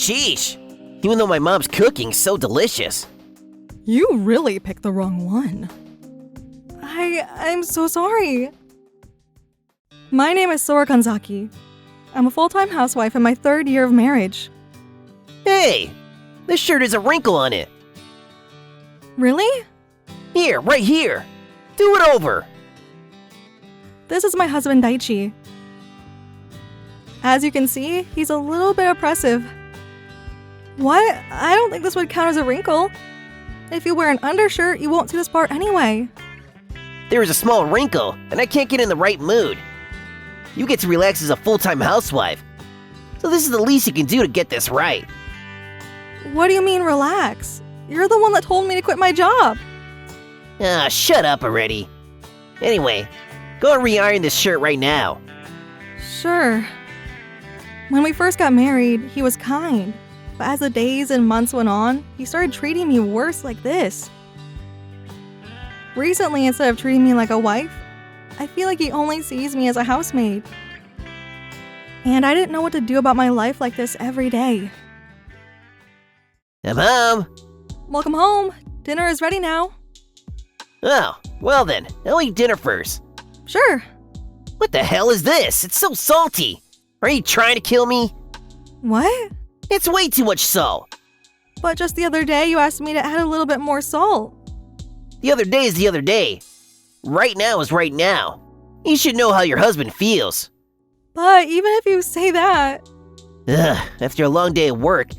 Sheesh. Even though my mom's cooking's so delicious. You really picked the wrong one. I'm so sorry. My name is Sora Kanzaki. I'm a full-time housewife in my 3rd year of marriage. Hey, this shirt has a wrinkle on it. Really? Here, right here. Do it over. This is my husband Daichi. As you can see, he's a little bit oppressive. What? I don't think this would count as a wrinkle. If you wear an undershirt, you won't see this part anyway. There is a small wrinkle, and I can't get in the right mood. You get to relax as a full-time housewife, so this is the least you can do to get this right. What do you mean relax? You're the one that told me to quit my job. Ah, shut up already. Anyway, go and re-iron this shirt right now. Sure. When we first got married, he was kind. But as the days and months went on, he started treating me worse like this. Recently, instead of treating me like a wife, I feel like he only sees me as a housemaid. And I didn't know what to do about my life like this every day. Mom! Welcome home. Dinner is ready now. Oh, well then, I'll eat dinner first. Sure. What the hell is this? It's so salty. Are you trying to kill me? What? It's way too much salt. But just the other day, you asked me to add a little bit more salt. The other day is the other day. Right now is right now. You should know how your husband feels. But even if you say that... Ugh, after a long day at work,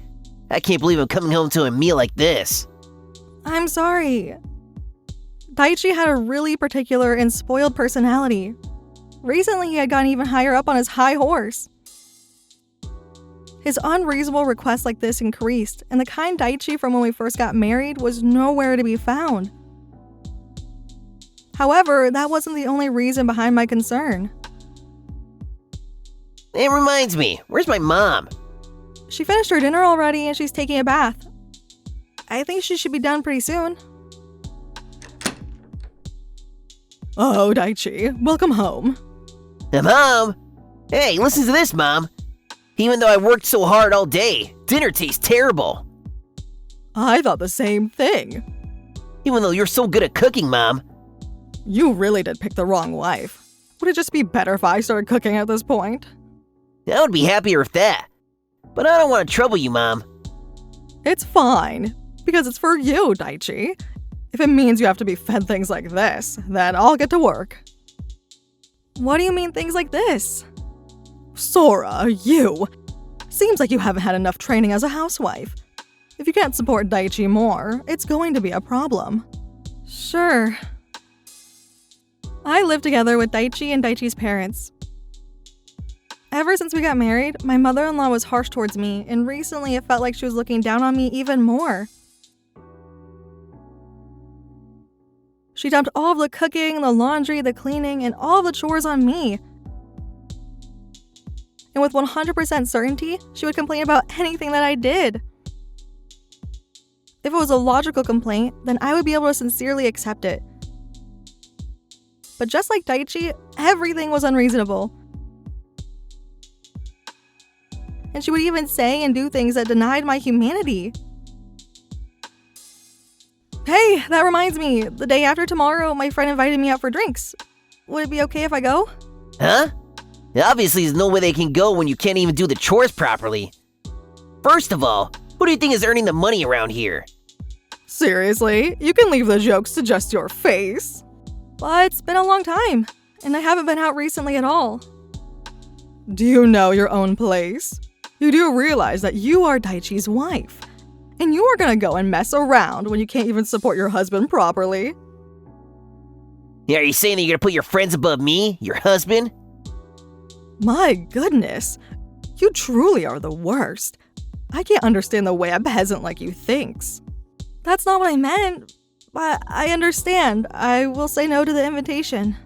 I can't believe I'm coming home to a meal like this. I'm sorry. Daichi had a really particular and spoiled personality. Recently, he had gotten even higher up on his high horse. His unreasonable requests like this increased, and the kind Daichi from when we first got married was nowhere to be found. However, that wasn't the only reason behind my concern. It reminds me, where's my mom? She finished her dinner already and she's taking a bath. I think she should be done pretty soon. Oh, Daichi, welcome home. Mom! Hey, listen to this, Mom. Even though I worked so hard all day, dinner tastes terrible. I thought the same thing. Even though you're so good at cooking, Mom. You really did pick the wrong wife. Would it just be better if I started cooking at this point? I would be happier with that. But I don't want to trouble you, Mom. It's fine, because it's for you, Daichi. If it means you have to be fed things like this, then I'll get to work. What do you mean things like this? Sora, you! Seems like you haven't had enough training as a housewife. If you can't support Daichi more, it's going to be a problem. Sure. I live together with Daichi and Daichi's parents. Ever since we got married, my mother-in-law was harsh towards me, and recently it felt like she was looking down on me even more. She dumped all of the cooking, the laundry, the cleaning, and all of the chores on me. And with 100% certainty, she would complain about anything that I did. If it was a logical complaint, then I would be able to sincerely accept it. But just like Daichi, everything was unreasonable. And she would even say and do things that denied my humanity. Hey, that reminds me, the day after tomorrow, my friend invited me out for drinks. Would it be okay if I go? Huh? Obviously, there's no way they can go when you can't even do the chores properly. First of all, who do you think is earning the money around here? Seriously, you can leave the jokes to just your face. But it's been a long time, and I haven't been out recently at all. Do you know your own place? You do realize that you are Daichi's wife, and you are gonna go and mess around when you can't even support your husband properly. Are you saying that you're gonna put your friends above me, your husband? My goodness, you truly are the worst. I can't understand the way a peasant like you thinks. That's not what I meant, but I understand. I will say no to the invitation.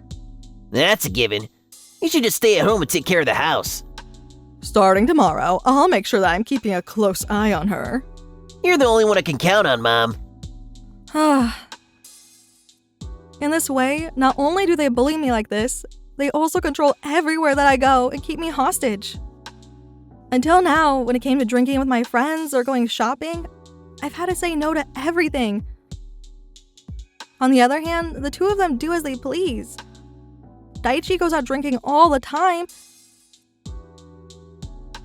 That's a given. You should just stay at home and take care of the house. Starting tomorrow, I'll make sure that I'm keeping a close eye on her. You're the only one I can count on, Mom. In this way, not only do they bully me like this, they also control everywhere that I go and keep me hostage. Until now, when it came to drinking with my friends or going shopping, I've had to say no to everything. On the other hand, the two of them do as they please. Daichi goes out drinking all the time.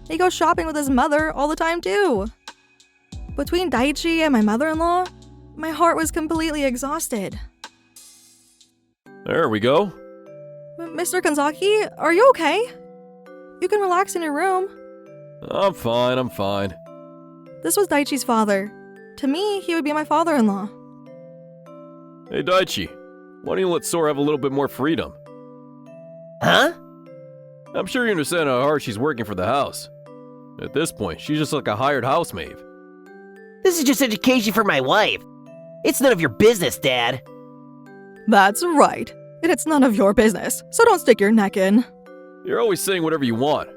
He goes shopping with his mother all the time too. Between Daichi and my mother-in-law, my heart was completely exhausted. There we go. Mr. Kanzaki, are you okay? You can relax in your room. I'm fine. This was Daichi's father. To me, he would be my father-in-law. Hey Daichi, why don't you let Sora have a little bit more freedom? Huh? I'm sure you understand how hard she's working for the house. At this point, she's just like a hired housemaid. This is just education for my wife. It's none of your business, Dad. That's right. And it's none of your business, so don't stick your neck in. You're always saying whatever you want.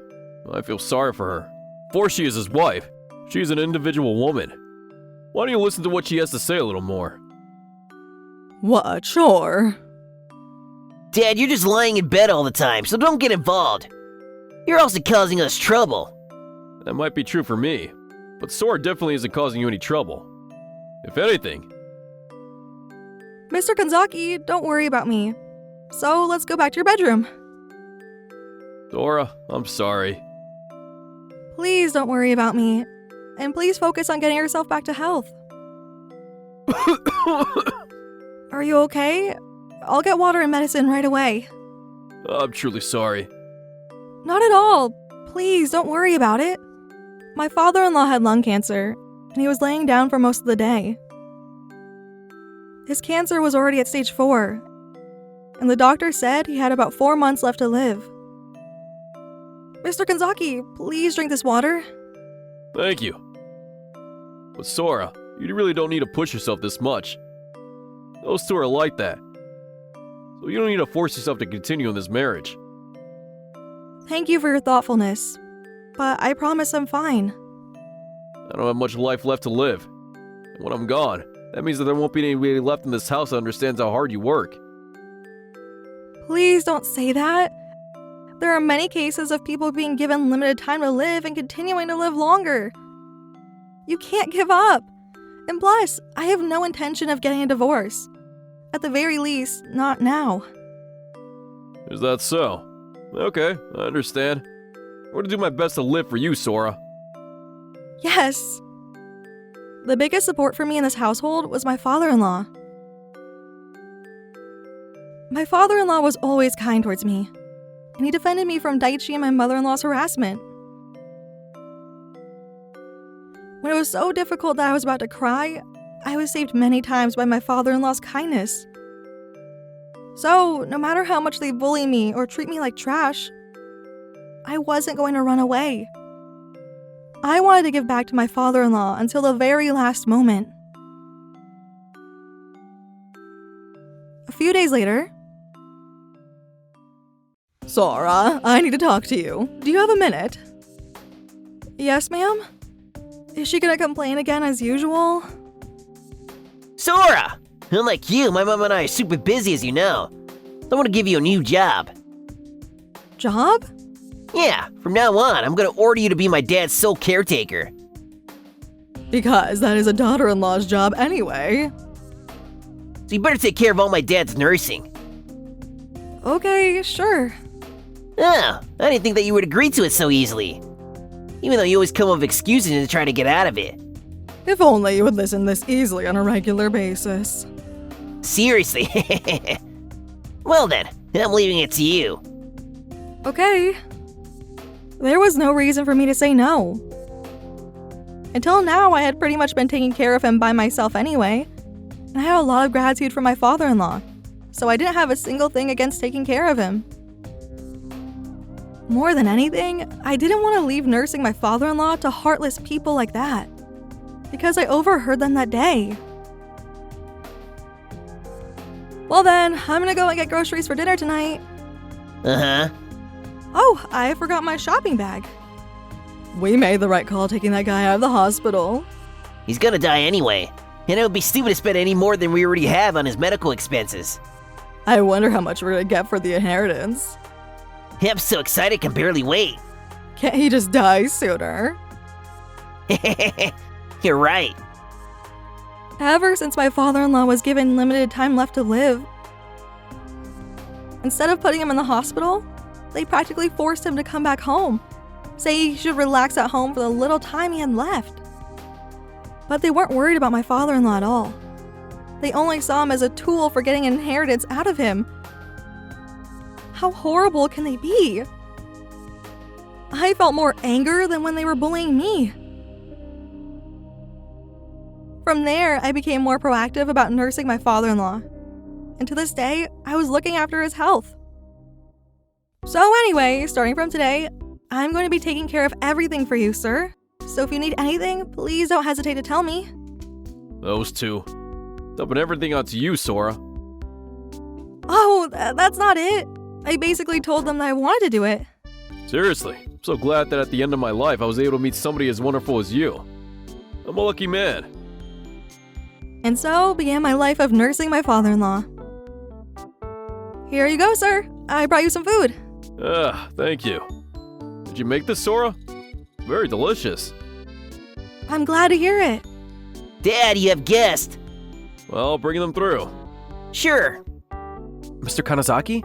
I feel sorry for her. For she is his wife, she's an individual woman. Why don't you listen to what she has to say a little more? What a chore. Dad, you're just lying in bed all the time, so don't get involved. You're also causing us trouble. That might be true for me, but Sora definitely isn't causing you any trouble. If anything. Mr. Kanzaki, don't worry about me. So let's go back to your bedroom. Sora, I'm sorry. Please don't worry about me. And please focus on getting yourself back to health. Are you okay? I'll get water and medicine right away. I'm truly sorry. Not at all. Please don't worry about it. My father-in-law had lung cancer, and he was laying down for most of the day. His cancer was already at stage 4, and the doctor said he had about 4 months left to live. Mr. Kanzaki, please drink this water. Thank you. But Sora, you really don't need to push yourself this much. Those two are like that. So you don't need to force yourself to continue in this marriage. Thank you for your thoughtfulness, but I promise I'm fine. I don't have much life left to live. And when I'm gone, that means that there won't be anybody left in this house that understands how hard you work. Please don't say that. There are many cases of people being given limited time to live and continuing to live longer. You can't give up. And plus, I have no intention of getting a divorce. At the very least, not now. Is that so? Okay, I understand. I'm going to do my best to live for you, Sora. Yes. The biggest support for me in this household was my father-in-law. My father-in-law was always kind towards me, and he defended me from Daichi and my mother-in-law's harassment. When it was so difficult that I was about to cry, I was saved many times by my father-in-law's kindness. So, no matter how much they bully me or treat me like trash, I wasn't going to run away. I wanted to give back to my father-in-law until the very last moment. A few days later, Sora, I need to talk to you. Do you have a minute? Yes, ma'am? Is she gonna complain again as usual? Sora! Unlike you, my mom and I are super busy, as you know. I want to give you a new job. Job? Yeah, from now on, I'm gonna order you to be my dad's sole caretaker. Because that is a daughter-in-law's job anyway. So you better take care of all my dad's nursing. Okay, sure. Oh, I didn't think that you would agree to it so easily. Even though you always come up with excuses to try to get out of it. If only you would listen this easily on a regular basis. Seriously. Well then, I'm leaving it to you. Okay. There was no reason for me to say no. Until now, I had pretty much been taking care of him by myself anyway, and I had a lot of gratitude for my father-in-law, so I didn't have a single thing against taking care of him. More than anything, I didn't want to leave nursing my father-in-law to heartless people like that, because I overheard them that day. Well then, I'm gonna go and get groceries for dinner tonight. Uh-huh. Oh, I forgot my shopping bag. We made the right call taking that guy out of the hospital. He's gonna die anyway, and it would be stupid to spend any more than we already have on his medical expenses. I wonder how much we're gonna get for the inheritance. I'm so excited I can barely wait. Can't he just die sooner? You're right. Ever since my father-in-law was given limited time left to live, instead of putting him in the hospital, they practically forced him to come back home, saying he should relax at home for the little time he had left. But they weren't worried about my father-in-law at all. They only saw him as a tool for getting an inheritance out of him. How horrible can they be? I felt more anger than when they were bullying me. From there, I became more proactive about nursing my father-in-law. And to this day, I was looking after his health. So anyway, starting from today, I'm going to be taking care of everything for you, sir. So if you need anything, please don't hesitate to tell me. Those two. Dumping everything onto you, Sora. Oh, that's not it. I basically told them that I wanted to do it. Seriously, I'm so glad that at the end of my life I was able to meet somebody as wonderful as you. I'm a lucky man. And so began my life of nursing my father-in-law. Here you go, sir. I brought you some food. Thank you. Did you make this, Sora? Very delicious. I'm glad to hear it. Dad, you have guests. Well, bring them through. Sure. Mr. Kanazaki,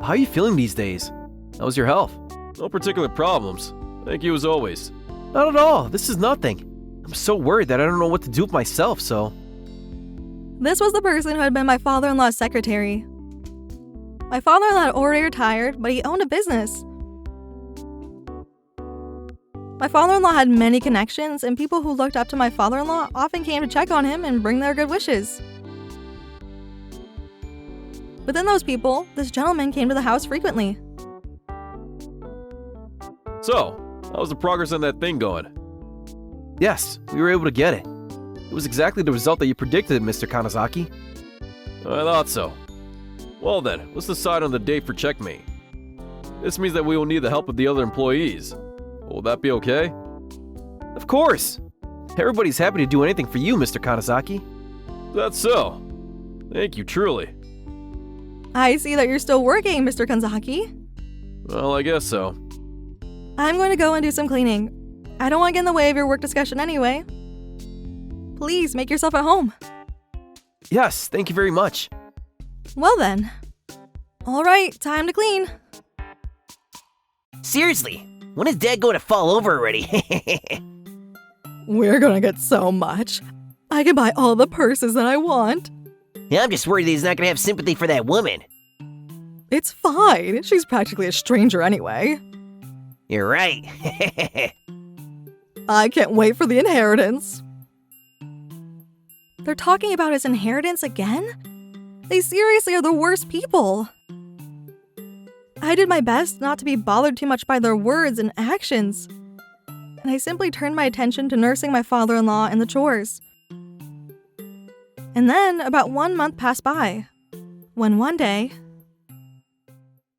how are you feeling these days? How's your health? No particular problems. Thank you as always. Not at all. This is nothing. I'm so worried that I don't know what to do with myself, so... This was the person who had been my father-in-law's secretary. My father-in-law had already retired, but he owned a business. My father-in-law had many connections, and people who looked up to my father-in-law often came to check on him and bring their good wishes. Within those people, this gentleman came to the house frequently. So, how's the progress on that thing going? Yes, we were able to get it. It was exactly the result that you predicted, Mr. Kanazaki. I thought so. Well then, let's decide on the date for checkmate. This means that we will need the help of the other employees. Will that be okay? Of course! Everybody's happy to do anything for you, Mr. Kanazaki. That's so. Thank you, truly. I see that you're still working, Mr. Kanzaki. Well, I guess so. I'm going to go and do some cleaning. I don't want to get in the way of your work discussion anyway. Please make yourself at home. Yes, thank you very much. Well then. All right, time to clean. Seriously, when is Dad going to fall over already? We're gonna get so much. I can buy all the purses that I want. Yeah, I'm just worried that he's not going to have sympathy for that woman. It's fine. She's practically a stranger anyway. You're right. I can't wait for the inheritance. They're talking about his inheritance again? They seriously are the worst people. I did my best not to be bothered too much by their words and actions, and I simply turned my attention to nursing my father-in-law and the chores. And then about 1 month passed by, when one day...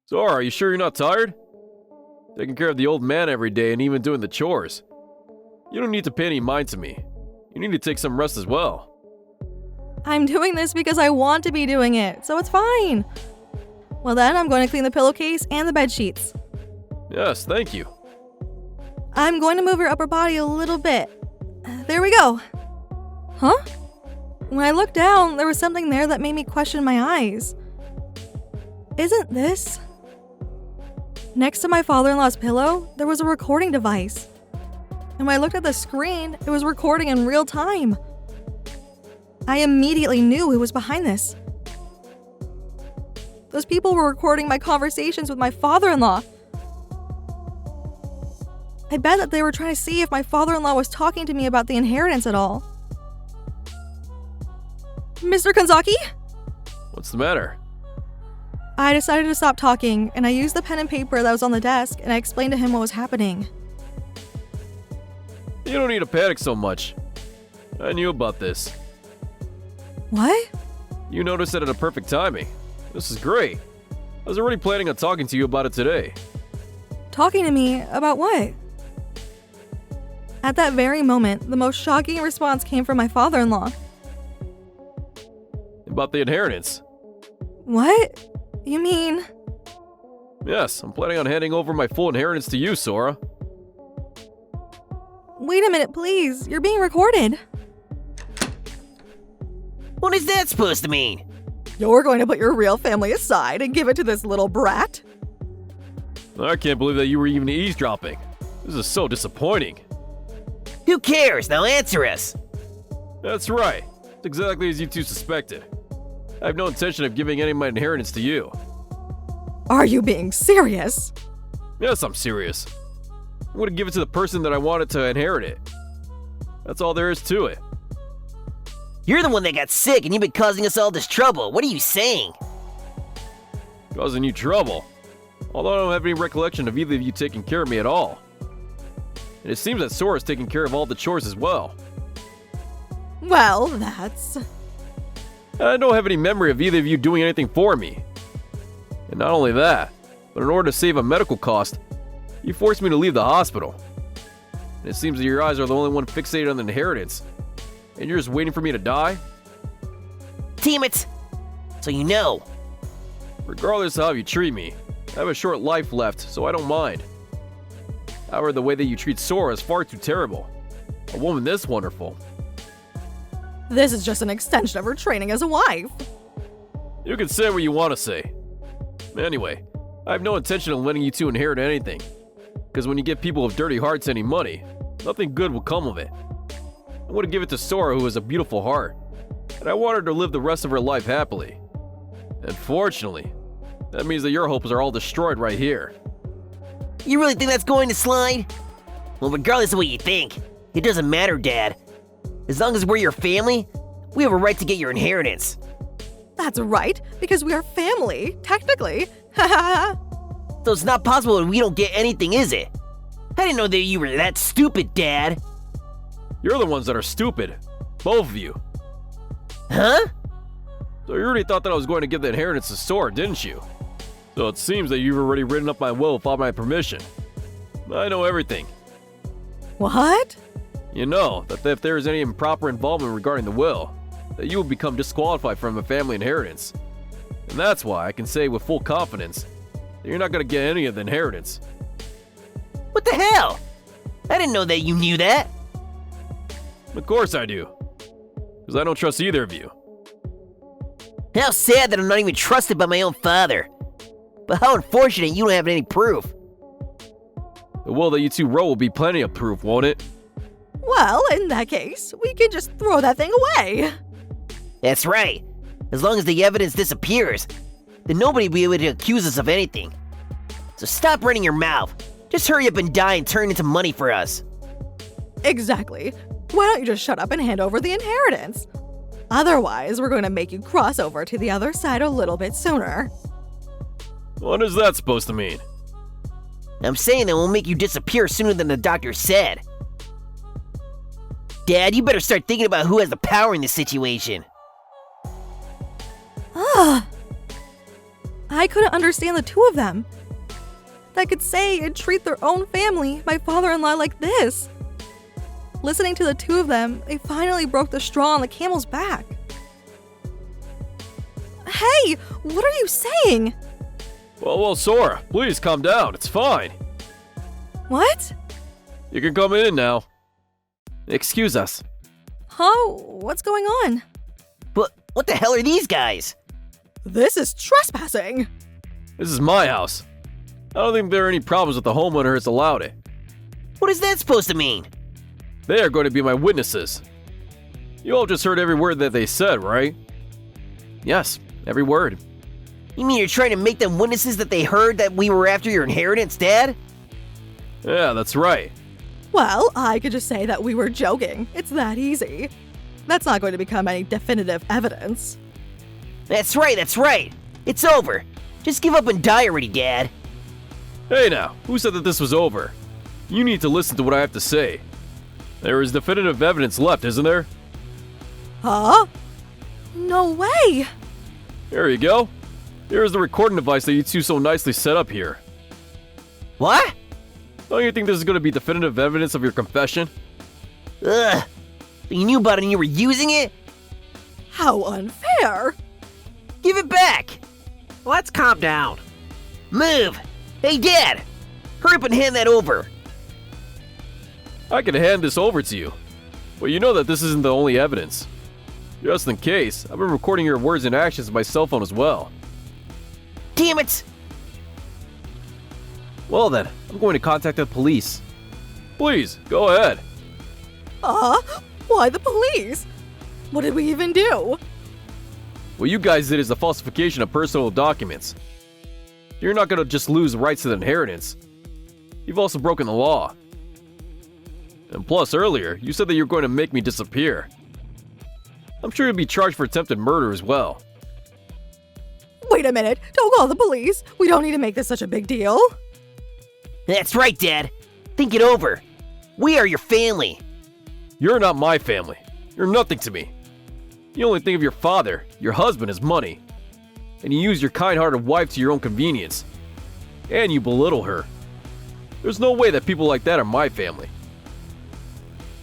Sora, are you sure you're not tired? Taking care of the old man every day and even doing the chores. You don't need to pay any mind to me. You need to take some rest as well. I'm doing this because I want to be doing it, so it's fine. Well then, I'm going to clean the pillowcase and the bed sheets. Yes, thank you. I'm going to move your upper body a little bit. There we go. Huh? When I looked down, there was something there that made me question my eyes. Isn't this? Next to my father-in-law's pillow, there was a recording device. And when I looked at the screen, it was recording in real time. I immediately knew who was behind this. Those people were recording my conversations with my father-in-law. I bet that they were trying to see if my father-in-law was talking to me about the inheritance at all. Mr. Kanzaki? What's the matter? I decided to stop talking, and I used the pen and paper that was on the desk, and I explained to him what was happening. You don't need to panic so much. I knew about this. What? You noticed it at a perfect timing. This is great. I was already planning on talking to you about it today. Talking to me about what? At that very moment, the most shocking response came from my father-in-law. About the inheritance. What? You mean? Yes, I'm planning on handing over my full inheritance to you, Sora. Wait a minute, please. You're being recorded. What is that supposed to mean? You're going to put your real family aside and give it to this little brat? I can't believe that you were even eavesdropping. This is so disappointing. Who cares? Now answer us. That's right. It's exactly as you two suspected. I have no intention of giving any of my inheritance to you. Are you being serious? Yes, I'm serious. I'm going to give it to the person that I wanted to inherit it. That's all there is to it. You're the one that got sick and you've been causing us all this trouble. What are you saying? Causing you trouble. Although I don't have any recollection of either of you taking care of me at all. And it seems that Sora's taking care of all the chores as well. Well, that's... I don't have any memory of either of you doing anything for me. And not only that, but in order to save a medical cost, you forced me to leave the hospital. And it seems that your eyes are the only one fixated on the inheritance. And you're just waiting for me to die? Damn it! So you know. Regardless of how you treat me, I have a short life left, so I don't mind. However, the way that you treat Sora is far too terrible. A woman this wonderful. This is just an extension of her training as a wife. You can say what you want to say. Anyway, I have no intention of letting you two inherit anything. Because when you give people with dirty hearts any money, nothing good will come of it. I want to give it to Sora, who has a beautiful heart. And I want her to live the rest of her life happily. Unfortunately, that means that your hopes are all destroyed right here. You really think that's going to slide? Well, regardless of what you think, it doesn't matter, Dad. As long as we're your family, we have a right to get your inheritance. That's right, because we are family, technically. Ha So it's not possible that we don't get anything, is it? I didn't know that you were that stupid, Dad. You're the ones that are stupid. Both of you. Huh? So you already thought that I was going to give the inheritance to Sora, didn't you? So it seems that you've already written up my will without my permission. I know everything. What? You know that if there is any improper involvement regarding the will, that you will become disqualified from a family inheritance. And that's why I can say with full confidence that you're not going to get any of the inheritance. What the hell? I didn't know that you knew that. Of course I do. Because I don't trust either of you. How sad that I'm not even trusted by my own father. But how unfortunate you don't have any proof. The will that you two wrote will be plenty of proof, won't it? Well, in that case, we can just throw that thing away. That's right. As long as the evidence disappears, then nobody will be able to accuse us of anything. So stop running your mouth. Just hurry up and die and turn into money for us. Exactly. Why don't you just shut up and hand over the inheritance? Otherwise, we're going to make you cross over to the other side a little bit sooner. What is that supposed to mean? I'm saying that we'll make you disappear sooner than the doctor said. Dad, you better start thinking about who has the power in this situation. Ugh. I couldn't understand the two of them. That could say and treat their own family, my father-in-law, like this. Listening to the two of them, they finally broke the straw on the camel's back. Hey, what are you saying? Well, Sora, please calm down. It's fine. What? You can come in now. Excuse us. Huh? What's going on? But what the hell are these guys? This is trespassing. This is my house. I don't think there are any problems with the homeowner has allowed it. What is that supposed to mean? They are going to be my witnesses. You all just heard every word that they said, right? Yes, every word. You mean you're trying to make them witnesses that they heard that we were after your inheritance, Dad? Yeah, that's right. Well, I could just say that we were joking. It's that easy. That's not going to become any definitive evidence. That's right, that's right. It's over. Just give up and die already, Dad. Hey now, who said that this was over? You need to listen to what I have to say. There is definitive evidence left, isn't there? Huh? No way! There you go. Here is the recording device that you two so nicely set up here. What? Don't you think this is going to be definitive evidence of your confession? Ugh. So you knew about it and you were using it? How unfair! Give it back! Let's calm down. Move! Hey, Dad! Hurry up and hand that over. I can hand this over to you. But you know that this isn't the only evidence. Just in case, I've been recording your words and actions on my cell phone as well. Damn it! Well then, I'm going to contact the police. Please, go ahead. Why the police? What did we even do? What you guys did is a falsification of personal documents. You're not gonna just lose rights to the inheritance. You've also broken the law. And plus, earlier, you said that you're going to make me disappear. I'm sure you'll be charged for attempted murder as well. Wait a minute, don't call the police. We don't need to make this such a big deal. That's right, Dad. Think it over. We are your family. You're not my family. You're nothing to me. You only think of your father, your husband, as money. And you use your kind-hearted wife to your own convenience. And you belittle her. There's no way that people like that are my family.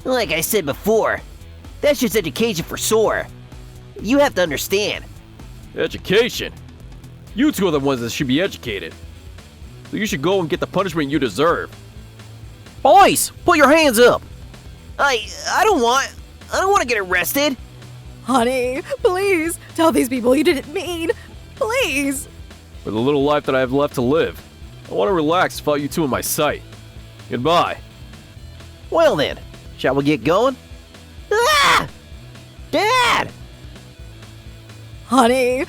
Like I said before, that's just education for Sora. You have to understand. Education? You two are the ones that should be educated. So you should go and get the punishment you deserve. Boys, put your hands up. I don't want to get arrested. Honey, please, tell these people you didn't mean. Please. For the little life that I have left to live, I want to relax without you two in my sight. Goodbye. Well then, shall we get going? Ah! Dad! Honey.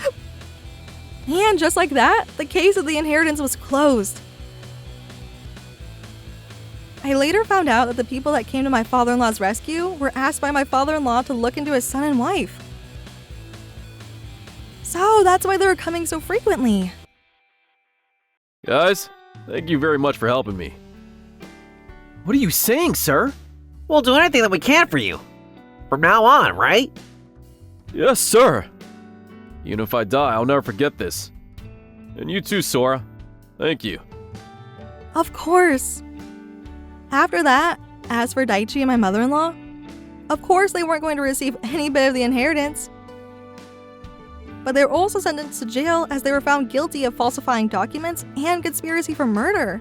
And just like that, the case of the inheritance was closed. I later found out that the people that came to my father-in-law's rescue were asked by my father-in-law to look into his son and wife. So that's why they were coming so frequently. Guys, thank you very much for helping me. What are you saying, sir? We'll do anything that we can for you. From now on, right? Yes, sir. Even if I die, I'll never forget this. And you too, Sora. Thank you. Of course. After that, as for Daichi and my mother-in-law, of course they weren't going to receive any bit of the inheritance. But they were also sentenced to jail as they were found guilty of falsifying documents and conspiracy for murder.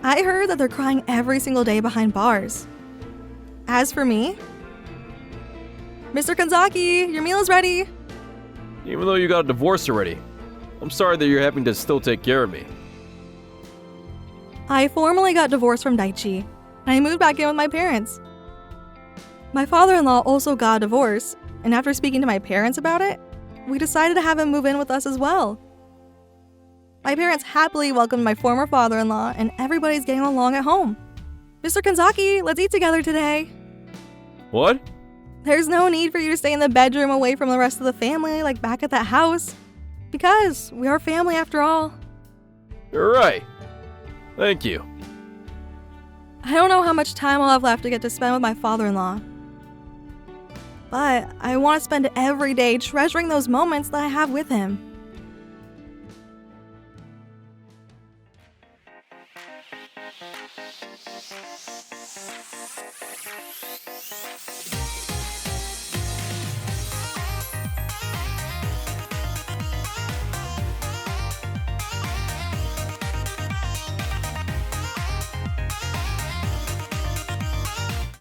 I heard that they're crying every single day behind bars. As for me, Mr. Kanzaki, your meal is ready. Even though you got a divorce already, I'm sorry that you're having to still take care of me. I formally got divorced from Daichi, and I moved back in with my parents. My father-in-law also got a divorce, and after speaking to my parents about it, we decided to have him move in with us as well. My parents happily welcomed my former father-in-law, and everybody's getting along at home. Mr. Kanzaki, let's eat together today. What? There's no need for you to stay in the bedroom away from the rest of the family like back at that house, because we are family after all. You're right. Thank you. I don't know how much time I'll have left to get to spend with my father-in-law. But I want to spend every day treasuring those moments that I have with him.